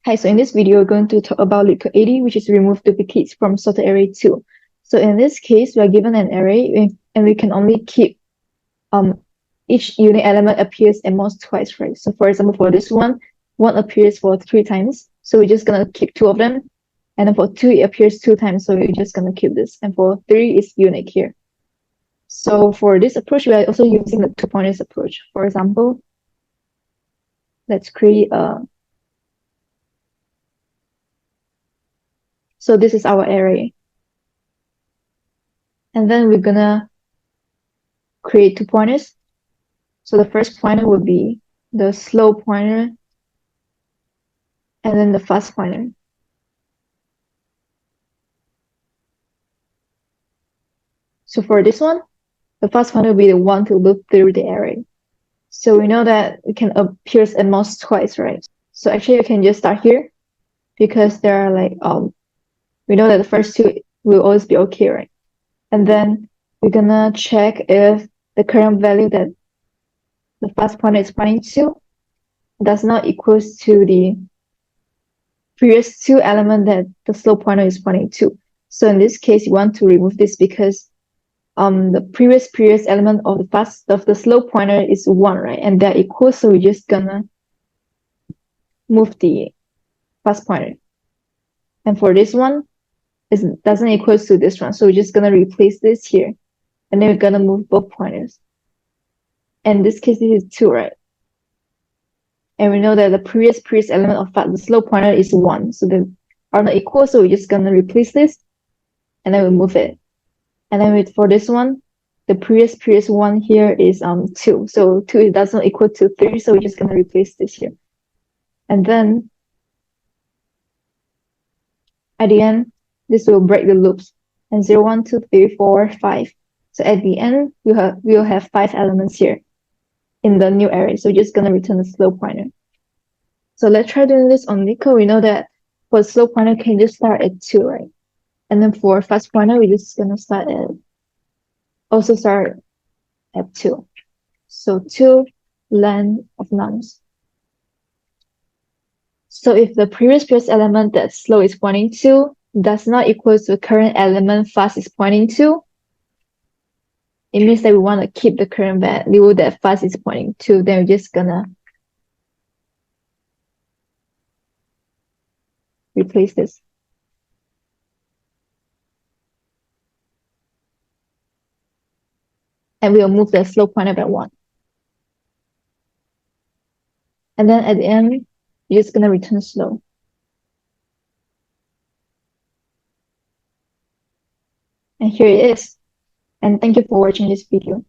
Hi, so in this video, we're going to talk about LeetCode 80, which is remove duplicates from sorted array 2. So in this case, we are given an array and we can only keep each unique element appears at most twice, right? So for example, for this one appears for 3 times. So we're just gonna keep 2 of them. And then for 2, it appears 2 times. So we're just gonna keep this. And for 3, it's unique here. So for this approach, we are also using the 2 pointers approach. For example, let's create a So this is our array. And then we're gonna create 2 pointers. So the first pointer will be the slow pointer and then the fast pointer. So for this one, the fast pointer will be the one to loop through the array. So we know that it can appear at most twice, right? So actually you can just start here because there are like we know that the first 2 will always be okay, right? And then we're gonna check if the current value that the fast pointer is pointing to does not equals to the previous 2 element that the slow pointer is pointing to. So in this case, you want to remove this because the previous element of the slow pointer is 1, right? And they're equal, so we're just gonna move the fast pointer. And for this one, it doesn't equal to this one, so we're just gonna replace this here. And then we're gonna move both pointers. And in this case, this is 2, right? And we know that the previous element of the slow pointer is 1, so they are not equal, so we're just gonna replace this, and then we move it. And then for this one, the previous one here is 2, so 2 doesn't equal to 3, so we're just gonna replace this here. And then at the end, this will break the loops. And 0, 1, 2, 3, 4, 5. So at the end, we'll have 5 elements here in the new array. So we're just gonna return the slow pointer. So let's try doing this on LeetCode. We know that for slow pointer, can just start at 2, right? And then for fast pointer, we're just gonna start at 2. So 2 length of nums. So if the previous element that slow is pointing to does not equal to the current element fast is pointing to, it means that we want to keep the current value that fast is pointing to. Then we're just gonna replace this. And we'll move the slow pointer by 1. And then at the end, you're just gonna return slow. And here it is. And thank you for watching this video.